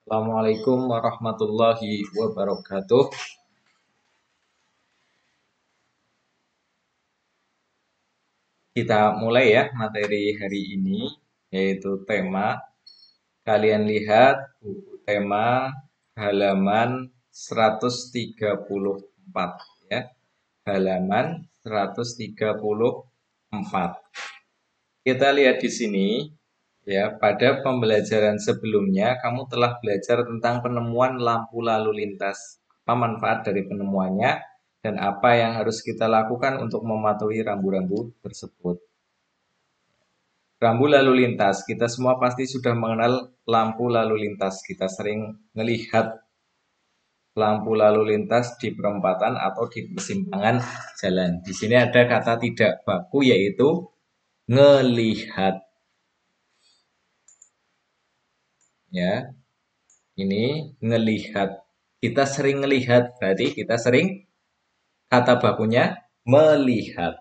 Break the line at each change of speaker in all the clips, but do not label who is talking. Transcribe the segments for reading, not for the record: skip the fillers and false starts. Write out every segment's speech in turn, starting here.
Assalamualaikum warahmatullahi wabarakatuh. Kita mulai ya materi hari ini, yaitu tema. Kalian lihat buku tema halaman 134 ya. Halaman 134. Kita lihat di sini ya, pada pembelajaran sebelumnya kamu telah belajar tentang penemuan lampu lalu lintas. Apa manfaat dari penemuannya dan apa yang harus kita lakukan untuk mematuhi rambu-rambu tersebut. Rambu lalu lintas, kita semua pasti sudah mengenal lampu lalu lintas. Kita sering melihat lampu lalu lintas di perempatan atau di persimpangan jalan. Di sini ada kata tidak baku yaitu ngelihat. Ya, ini ngelihat. Kita sering ngelihat, berarti kita sering kata bakunya melihat.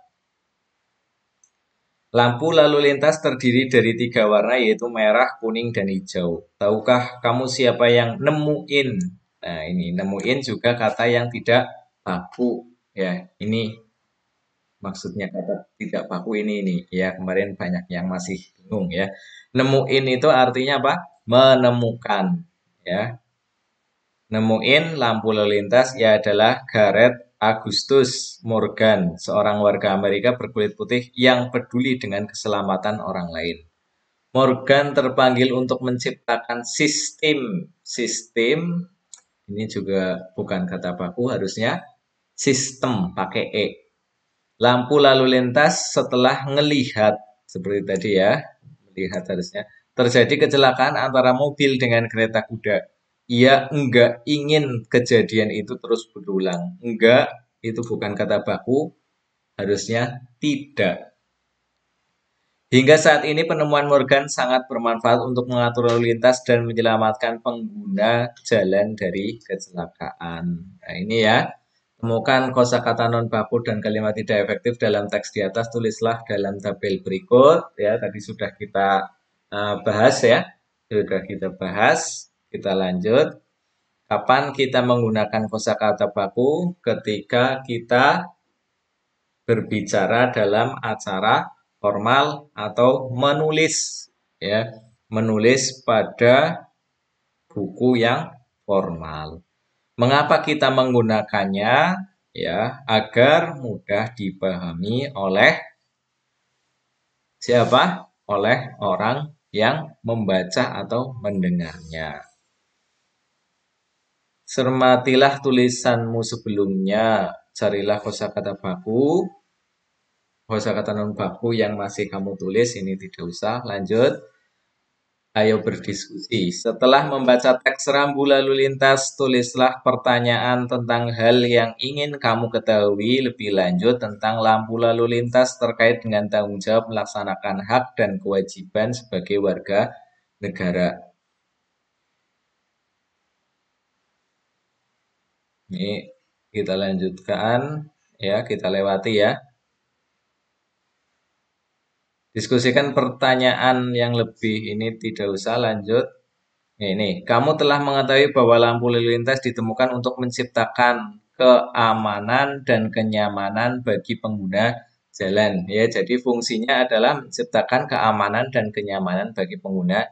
Lampu lalu lintas terdiri dari 3 warna yaitu merah, kuning, dan hijau. Tahukah kamu siapa yang nemuin? Nah, ini nemuin juga kata yang tidak baku. Ya, ini maksudnya kata tidak baku ini. Ya, kemarin banyak yang masih bingung ya. Nemuin itu artinya apa? Menemukan. Ya, nemuin lampu lalu lintas ia adalah Gareth Augustus Morgan, seorang warga Amerika berkulit putih yang peduli dengan keselamatan orang lain. Morgan terpanggil untuk menciptakan sistem. Sistem ini juga bukan kata baku, harusnya sistem pakai E. Lampu lalu lintas setelah ngelihat seperti tadi ya, melihat harusnya terjadi kecelakaan antara mobil dengan kereta kuda. Ia enggak ingin kejadian itu terus berulang. Enggak, itu bukan kata baku, harusnya tidak. Hingga saat ini penemuan Morgan sangat bermanfaat untuk mengatur lalu lintas dan menyelamatkan pengguna jalan dari kecelakaan. Nah, ini ya. Temukan kosakata non baku dan kalimat tidak efektif dalam teks di atas, tulislah dalam tabel berikut. Ya, tadi sudah kita bahas ya. Sudah kita bahas. Kita lanjut. Kapan kita menggunakan kosakata baku? Ketika kita berbicara dalam acara formal atau menulis ya, menulis pada buku yang formal. Mengapa kita menggunakannya? Ya, agar mudah dipahami oleh siapa? Oleh orang yang membaca atau mendengarnya. Cermatilah tulisanmu sebelumnya, carilah kosakata baku, kosakata non baku yang masih kamu tulis, ini tidak usah, lanjut. Ayo berdiskusi. Setelah membaca teks rambu lalu lintas, tulislah pertanyaan tentang hal yang ingin kamu ketahui lebih lanjut tentang lampu lalu lintas terkait dengan tanggung jawab melaksanakan hak dan kewajiban sebagai warga negara. Ini kita lanjutkan, ya kita lewati ya. Diskusikan pertanyaan yang lebih, ini tidak usah, lanjut. Ini, kamu telah mengetahui bahwa lampu lalu lintas ditemukan untuk menciptakan keamanan dan kenyamanan bagi pengguna jalan. Ya, jadi fungsinya adalah menciptakan keamanan dan kenyamanan bagi pengguna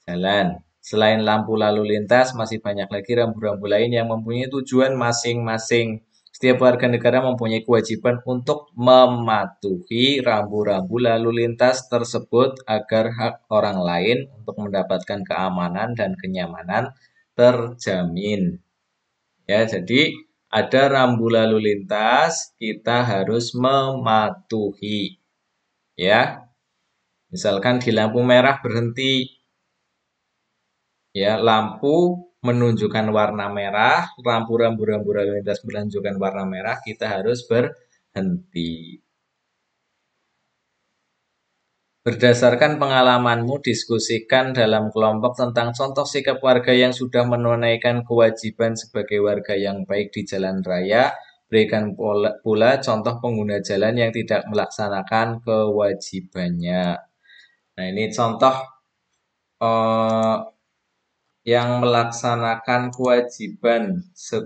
jalan. Selain lampu lalu lintas, masih banyak lagi rambu-rambu lain yang mempunyai tujuan masing-masing. Setiap warga negara mempunyai kewajiban untuk mematuhi rambu-rambu lalu lintas tersebut agar hak orang lain untuk mendapatkan keamanan dan kenyamanan terjamin. Ya, jadi ada rambu lalu lintas, kita harus mematuhi. Ya. Misalkan di lampu merah berhenti. Ya, lampu menunjukkan warna merah, rambu-rambu lalu lintas menunjukkan warna merah, kita harus berhenti. Berdasarkan pengalamanmu, diskusikan dalam kelompok tentang contoh sikap warga yang sudah menunaikan kewajiban sebagai warga yang baik di jalan raya. Berikan pula contoh pengguna jalan yang tidak melaksanakan kewajibannya. Nah, ini contoh yang melaksanakan kewajiban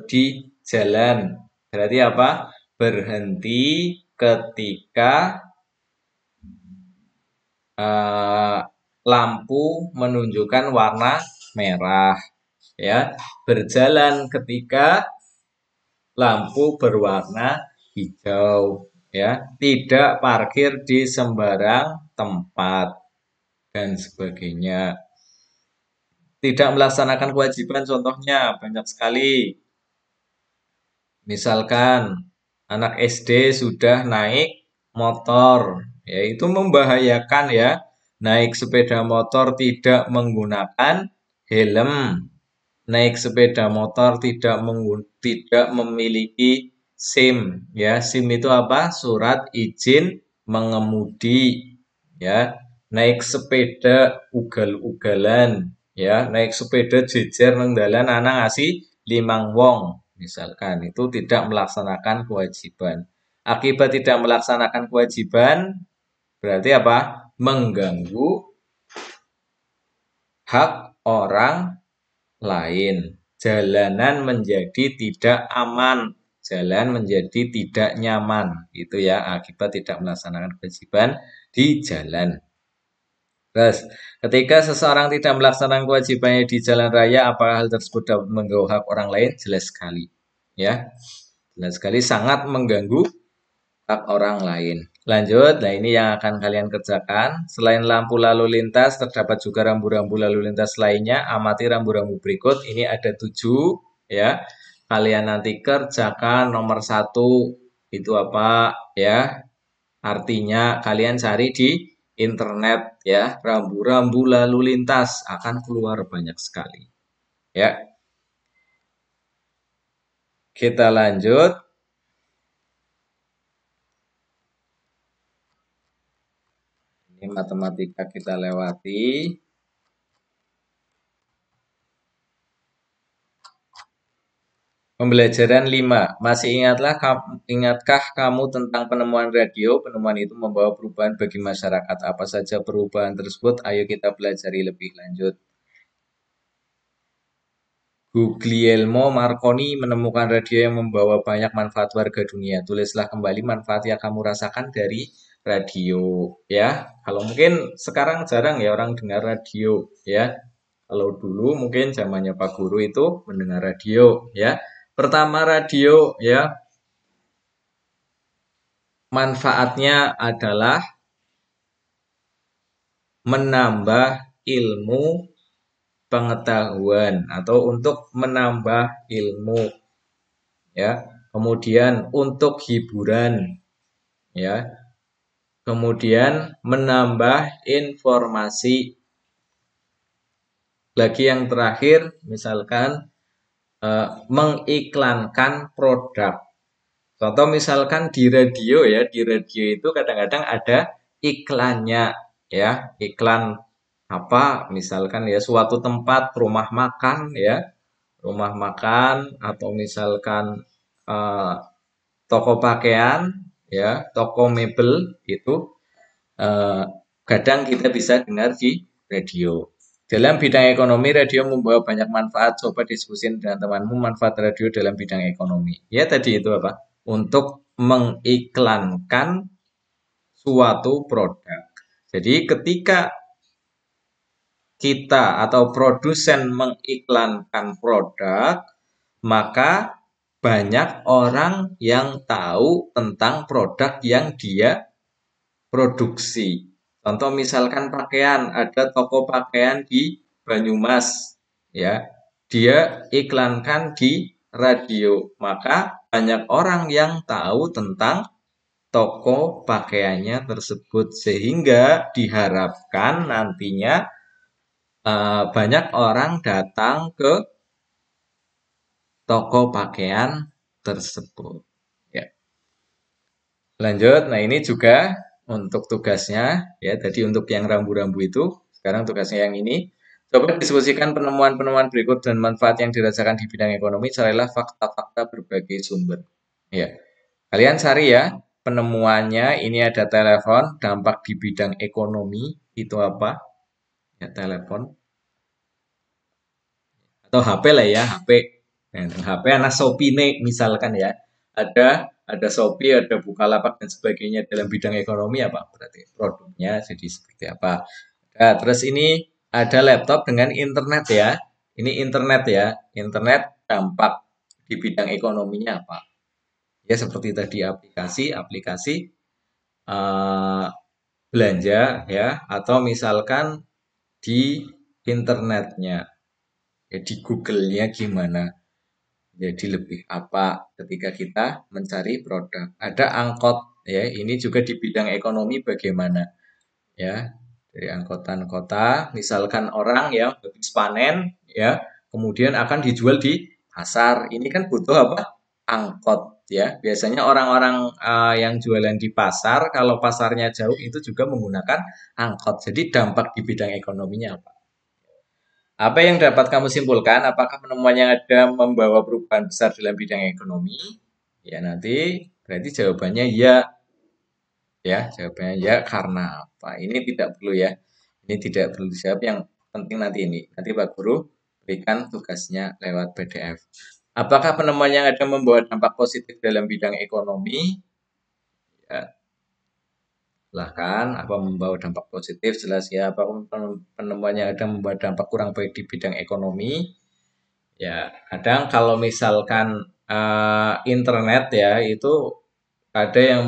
di jalan. Berarti apa? Berhenti ketika lampu menunjukkan warna merah, ya. Berjalan ketika lampu berwarna hijau, ya. Tidak parkir di sembarang tempat dan sebagainya. Tidak melaksanakan kewajiban, contohnya banyak sekali. Misalkan anak SD sudah naik motor, ya itu membahayakan ya. Naik sepeda motor tidak menggunakan helm, naik sepeda motor tidak memiliki SIM, ya. SIM itu apa? Surat izin mengemudi, ya. Naik sepeda ugal-ugalan, ya. Naik sepeda jejer nang dalan ana ngasih 5 wong, misalkan itu tidak melaksanakan kewajiban. Akibat tidak melaksanakan kewajiban berarti apa? Mengganggu hak orang lain. Jalanan menjadi tidak aman, jalan menjadi tidak nyaman. Itu ya akibat tidak melaksanakan kewajiban di jalan. Terus, ketika seseorang tidak melaksanakan kewajibannya di jalan raya, apakah hal tersebut dapat mengganggu hak orang lain? Jelas sekali. Ya, jelas sekali sangat mengganggu hak orang lain. Lanjut, nah ini yang akan kalian kerjakan. Selain lampu lalu lintas, terdapat juga rambu-rambu lalu lintas lainnya. Amati rambu-rambu berikut. Ini ada 7, ya. Kalian nanti kerjakan nomor 1 itu apa, ya. Artinya kalian cari di internet, ya. Rambu-rambu lalu lintas akan keluar banyak sekali, ya. Kita lanjut. Ini matematika kita lewati. Pembelajaran 5. Masih ingatkah kamu tentang penemuan radio? Penemuan itu membawa perubahan bagi masyarakat. Apa saja perubahan tersebut? Ayo kita pelajari lebih lanjut. Guglielmo Marconi menemukan radio yang membawa banyak manfaat warga dunia. Tulislah kembali manfaat yang kamu rasakan dari radio, ya. Kalau mungkin sekarang jarang ya orang dengar radio, ya. Kalau dulu mungkin zamannya Pak Guru itu mendengar radio, ya. Pertama radio, ya. Manfaatnya adalah menambah ilmu pengetahuan atau untuk menambah ilmu, ya. Kemudian untuk hiburan, ya. Kemudian menambah informasi. Lagi yang terakhir misalkan mengiklankan produk. Contoh misalkan di radio, ya, di radio itu kadang-kadang ada iklannya, ya. Iklan apa? Misalkan ya suatu tempat rumah makan, ya. Rumah makan atau misalkan eh, toko pakaian, ya, toko mebel itu eh, kadang kita bisa dengar di radio. Dalam bidang ekonomi, radio membawa banyak manfaat. Coba diskusin dengan temanmu manfaat radio dalam bidang ekonomi. Ya tadi itu apa? Untuk mengiklankan suatu produk. Jadi ketika kita atau produsen mengiklankan produk, maka banyak orang yang tahu tentang produk yang dia produksi. Contoh misalkan pakaian, ada toko pakaian di Banyumas, ya. Dia iklankan di radio, maka banyak orang yang tahu tentang toko pakaiannya tersebut sehingga diharapkan nantinya banyak orang datang ke toko pakaian tersebut. Ya. Lanjut, nah ini juga untuk tugasnya, ya tadi untuk yang rambu-rambu itu, sekarang tugasnya yang ini. Coba diskusikan penemuan-penemuan berikut dan manfaat yang dirasakan di bidang ekonomi, carilah fakta-fakta berbagai sumber. Ya, kalian cari ya penemuannya. Ini ada telepon, dampak di bidang ekonomi itu apa? Ya telepon. atau HP lah ya, HP. Nah, HP anak Shopee nih misalkan ya. Ada Shopee, ada Bukalapak dan sebagainya dalam bidang ekonomi apa? Berarti produknya jadi seperti apa? Nah, terus ini ada laptop dengan internet ya. Ini internet ya. Internet dampak di bidang ekonominya apa? Ya seperti tadi aplikasi eh, belanja ya, atau misalkan di internetnya, ya di Google-nya gimana. Jadi lebih apa ketika kita mencari produk. Ada angkot ya, ini juga di bidang ekonomi bagaimana ya. Dari angkutan kota, misalkan orang ya habis panen ya, kemudian akan dijual di pasar. Ini kan butuh apa? Angkot ya. Biasanya orang-orang yang jualan di pasar, kalau pasarnya jauh itu juga menggunakan angkot. Jadi dampak di bidang ekonominya apa? Apa yang dapat kamu simpulkan? Apakah penemuan yang ada membawa perubahan besar dalam bidang ekonomi? Ya nanti berarti jawabannya ya. Ya, jawabannya ya karena apa? Ini tidak perlu ya. Ini tidak perlu dijawab. Yang penting nanti ini. Nanti Pak Guru berikan tugasnya lewat PDF. Apakah penemuan yang ada membawa dampak positif dalam bidang ekonomi? Ya, silahkan. Apa membawa dampak positif? Jelas ya. Apa penemuan yang ada membawa dampak kurang baik di bidang ekonomi? Ya, kadang kalau misalkan internet ya itu ada yang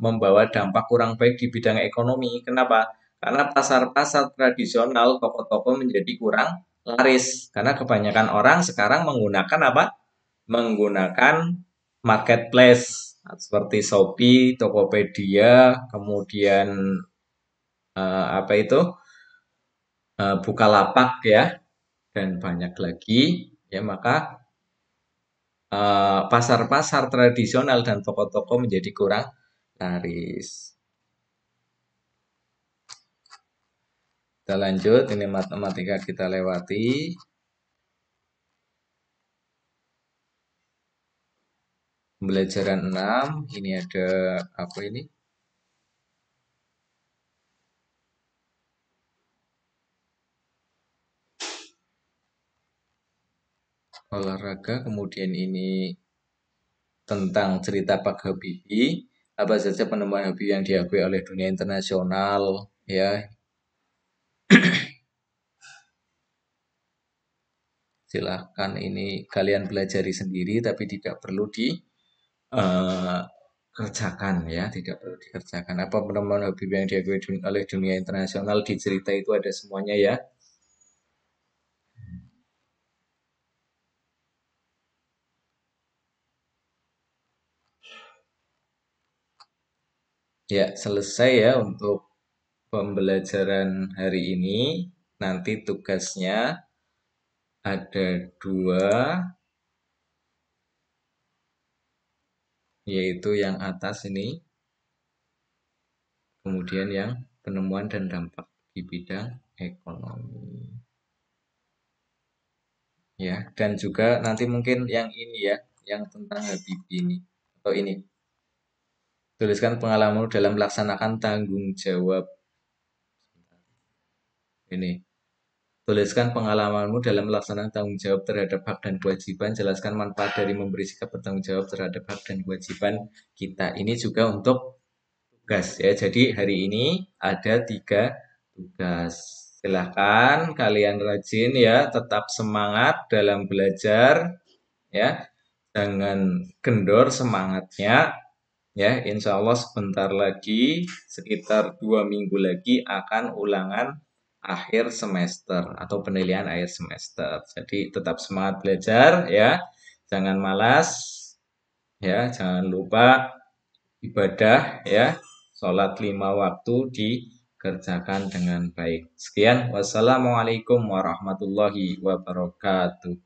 membawa dampak kurang baik di bidang ekonomi. Kenapa? Karena pasar-pasar tradisional, toko-toko menjadi kurang laris. Karena kebanyakan orang sekarang menggunakan apa? Menggunakan marketplace seperti Shopee, Tokopedia, kemudian apa itu Bukalapak ya, dan banyak lagi. Ya maka pasar-pasar tradisional dan toko-toko menjadi kurang laris. Kita lanjut, ini matematika kita lewati. Pembelajaran 6, ini ada apa ini? Olahraga, kemudian ini tentang cerita Pak Habibie. Apa saja penemuan Habibie yang diakui oleh dunia internasional, ya. Silahkan ini kalian pelajari sendiri, tapi tidak perlu di kerjakan ya, tidak perlu dikerjakan. Apa penemuan Habibie yang diakui oleh dunia internasional di cerita itu ada semuanya ya. Ya, selesai ya untuk pembelajaran hari ini. Nanti tugasnya ada dua, yaitu yang atas ini, kemudian yang penemuan dan dampak di bidang ekonomi. Ya, dan juga nanti mungkin yang ini ya, yang tentang Habibie ini atau ini. Tuliskan pengalamanmu dalam melaksanakan tanggung jawab. Ini. Tuliskan pengalamanmu dalam melaksanakan tanggung jawab terhadap hak dan kewajiban. Jelaskan manfaat dari memberi sikap bertanggung jawab terhadap hak dan kewajiban kita. Ini juga untuk tugas ya. Jadi hari ini ada 3 tugas. Silahkan kalian rajin ya, tetap semangat dalam belajar ya. Jangan kendor semangatnya ya. Insya Allah sebentar lagi, sekitar 2 minggu lagi akan ulangan akhir semester atau penilaian akhir semester. Jadi tetap semangat belajar ya, jangan malas ya, jangan lupa ibadah ya, sholat 5 waktu dikerjakan dengan baik. Sekian, wassalamualaikum warahmatullahi wabarakatuh.